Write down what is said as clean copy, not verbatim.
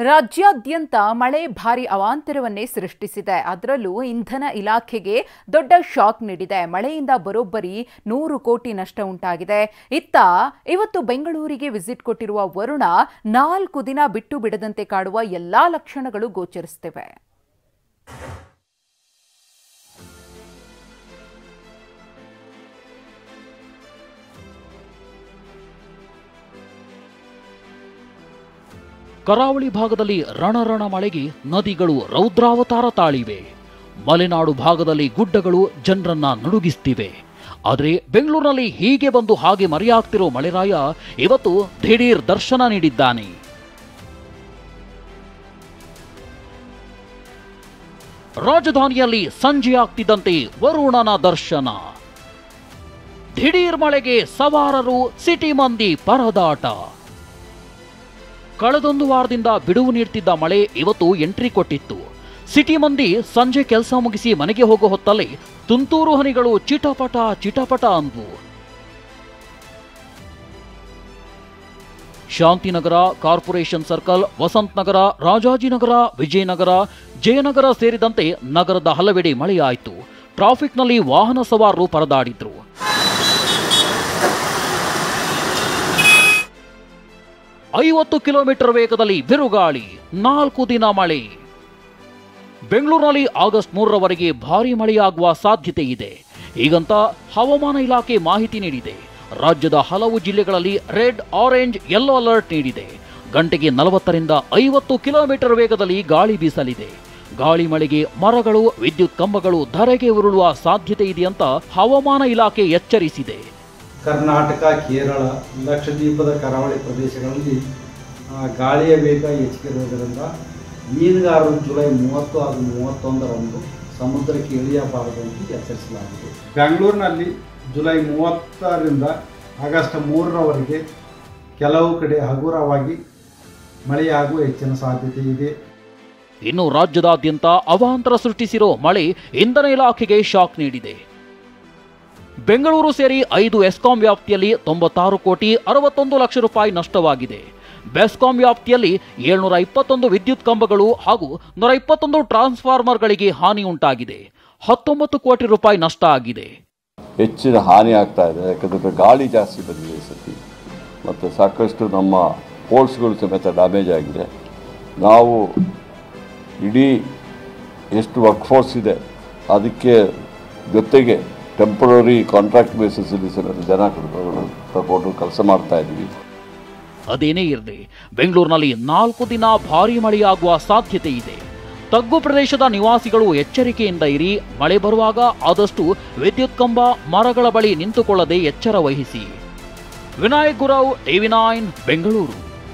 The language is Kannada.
ರಾಜ್ಯಾದ್ಯಂತ ಮಳೆ ಭಾರಿ ಅವಾಂತರವನ್ನೇ ಸೃಷ್ಟಿಸಿದೆ. ಅದರಲ್ಲೂ ಇಂಧನ ಇಲಾಖೆಗೆ ದೊಡ್ಡ ಶಾಕ್ ನೀಡಿದೆ. ಮಳೆಯಿಂದ ಬರೋಬ್ಬರಿ 100 ಕೋಟಿ ನಷ್ಟ ಉಂಟಾಗಿದೆ. ಇವತ್ತು ಬೆಂಗಳೂರಿಗೆ ವಿಸಿಟ್ ಕೊಟ್ಟಿರುವ ವರುಣ 4 ದಿನ ಬಿಟ್ಟು ಬಿಡದಂತೆ ಕಾಡುವ ಎಲ್ಲಾ ಲಕ್ಷಣಗಳು ಗೋಚರಿಸುತ್ತಿವೆ. ಕರಾವಳಿ ಭಾಗದಲ್ಲಿ ರಣರಣ ಮಳೆಗೆ ನದಿಗಳು ರೌದ್ರಾವತಾರ ತಾಳಿವೆ. ಮಲೆನಾಡು ಭಾಗದಲ್ಲಿ ಗುಡ್ಡಗಳು ಜನರನ್ನ ನಡುಗಿಸ್ತಿವೆ. ಆದರೆ ಬೆಂಗಳೂರಿನಲ್ಲಿ ಹೀಗೆ ಬಂದು ಹಾಗೆ ಮರೆಯಾಗ್ತಿರೋ ಮಳೆರಾಯ ಇವತ್ತು ದಿಢೀರ್ ದರ್ಶನ ನೀಡಿದ್ದಾನೆ. ರಾಜಧಾನಿಯಲ್ಲಿ ಸಂಜೆ ಆಗ್ತಿದ್ದಂತೆ ವರುಣನ ದರ್ಶನ. ದಿಢೀರ್ ಮಳೆಗೆ ಸವಾರರು ಸಿಟಿ ಮಂದಿ ಪರದಾಟ. ಕಳೆದೊಂದು ವಾರದಿಂದ ಬಿಡುವು ನೀಡ್ತಿದ್ದ ಮಳೆ ಇವತ್ತು ಎಂಟ್ರಿ ಕೊಟ್ಟಿತ್ತು. ಸಿಟಿ ಮಂದಿ ಸಂಜೆ ಕೆಲಸ ಮುಗಿಸಿ ಮನೆಗೆ ಹೋಗೋ ಹೊತ್ತಲ್ಲಿ ತುಂತುರು ಹನಿಗಳು ಚಿಟಪಟ ಚಿಟಪಟ ಅಂದ್ವು. ಶಾಂತಿನಗರ, ಕಾರ್ಪೊರೇಷನ್ ಸರ್ಕಲ್, ವಸಂತ ನಗರ, ರಾಜಾಜಿನಗರ, ವಿಜಯನಗರ, ಜಯನಗರ ಸೇರಿದಂತೆ ನಗರದ ಹಲವೆಡೆ ಮಳೆಯಾಯಿತು. ಟ್ರಾಫಿಕ್ನಲ್ಲಿ ವಾಹನ ಸವಾರರು ಪರದಾಡಿದ್ರು. ಐವತ್ತು ಕಿಲೋಮೀಟರ್ ವೇಗದಲ್ಲಿ ಬಿರುಗಾಳಿ, 4 ದಿನ ಮಳೆ. ಬೆಂಗಳೂರಿನಲ್ಲಿ ಆಗಸ್ಟ್ 3ರವರೆಗೆ ಭಾರೀ ಮಳೆಯಾಗುವ ಸಾಧ್ಯತೆ ಇದೆ. ಹೀಗಂತ ಹವಾಮಾನ ಇಲಾಖೆ ಮಾಹಿತಿ ನೀಡಿದೆ. ರಾಜ್ಯದ ಹಲವು ಜಿಲ್ಲೆಗಳಲ್ಲಿ ರೆಡ್, ಆರೆಂಜ್, ಯೆಲ್ಲೋ ಅಲರ್ಟ್ ನೀಡಿದೆ. ಗಂಟೆಗೆ 40ರಿಂದ 50 ಕಿಲೋಮೀಟರ್ ವೇಗದಲ್ಲಿ ಗಾಳಿ ಬೀಸಲಿದೆ. ಗಾಳಿ ಮಳೆಗೆ ಮರಗಳು, ವಿದ್ಯುತ್ ಕಂಬಗಳು ಧರೆಗೆ ಉರುಳುವ ಸಾಧ್ಯತೆ ಇದೆಯಂತ ಹವಾಮಾನ ಇಲಾಖೆ ಎಚ್ಚರಿಸಿದೆ. ಕರ್ನಾಟಕ, ಕೇರಳ, ಲಕ್ಷದ್ವೀಪದ ಕರಾವಳಿ ಪ್ರದೇಶಗಳಲ್ಲಿ ಗಾಳಿಯ ವೇಗ ಹೆಚ್ಚಿರುವುದರಿಂದ ಮೀನುಗಾರರು ಜುಲೈ 30 ಹಾಗೂ 31ರಂದು ಸಮುದ್ರಕ್ಕೆ ಇಳಿಯಬಾರದೆಂದು ಎಚ್ಚರಿಸಲಾಗಿದೆ. ಬೆಂಗಳೂರಿನಲ್ಲಿ ಜುಲೈ 30ರಿಂದ ಆಗಸ್ಟ್ 3ರವರೆಗೆ ಕೆಲವು ಕಡೆ ಹಗುರವಾಗಿ ಮಳೆಯಾಗುವ ಹೆಚ್ಚಿನ ಸಾಧ್ಯತೆ ಇದೆ. ಇನ್ನು ರಾಜ್ಯದಾದ್ಯಂತ ಅವಾಂತರ ಸೃಷ್ಟಿಸಿರೋ ಮಳೆ ಇಂಧನ ಇಲಾಖೆಗೆ ಶಾಕ್ ನೀಡಿದೆ. ಬೆಂಗಳೂರು ಸೇರಿ 5 ಎಸ್ಕಾಂ ವ್ಯಾಪ್ತಿಯಲ್ಲಿ 96 ಕೋಟಿ 61 ಲಕ್ಷ ರೂಪಾಯಿ ನಷ್ಟವಾಗಿದೆ. ಬೆಸ್ಕಾಂ ವ್ಯಾಪ್ತಿಯಲ್ಲಿ 721 ವಿದ್ಯುತ್ ಕಂಬಗಳು ಹಾಗೂ 121 ಟ್ರಾನ್ಸ್ಫಾರ್ಮರ್ಗಳಿಗೆ ಹಾನಿ ಉಂಟಾಗಿದೆ. 19 ಕೋಟಿ ರೂಪಾಯಿ ನಷ್ಟ ಆಗಿದೆ. ಹೆಚ್ಚಿನ ಹಾನಿ ಆಗ್ತಾ ಇದೆ. ಯಾಕಂದರೆ ಗಾಳಿ ಜಾಸ್ತಿ ಬಂದಿದೆ ಈ ಸತಿ, ಮತ್ತು ಸಾಕಷ್ಟು ನಮ್ಮ ಪೋಲ್ಸ್ಗಳು ಸಮೇತ ಡ್ಯಾಮೇಜ್ ಆಗಿದೆ. ನಾವು ಇಡೀ ಎಷ್ಟು ವರ್ಕ್ಫೋರ್ಸ್ ಇದೆ ಅದಕ್ಕೆ ಜೊತೆಗೆ ಟೆಂಪರರಿ ಕಾಂಟ್ರಾಕ್ಟ್ ಬೇಸಿಸಲ್ಲಿ ಜನ ತಗೊಂಡು ಕೆಲಸ ಮಾಡ್ತಾ ಇದ್ದೀವಿ. ಅದೇನೇ ಇರಲಿ, ಬೆಂಗಳೂರಿನಲ್ಲಿ 4 ದಿನ ಭಾರೀ ಮಳೆಯಾಗುವ ಸಾಧ್ಯತೆ ಇದೆ. ತಗ್ಗು ಪ್ರದೇಶದ ನಿವಾಸಿಗಳು ಎಚ್ಚರಿಕೆಯಿಂದ ಇರಿ. ಮಳೆ ಬರುವಾಗ ಆದಷ್ಟು ವಿದ್ಯುತ್ ಕಂಬ, ಮರಗಳ ಬಳಿ ನಿಂತುಕೊಳ್ಳದೆ ಎಚ್ಚರ ವಹಿಸಿ. ವಿನಾಯಕ್ ಗುರವ್, TV9, ಬೆಂಗಳೂರು.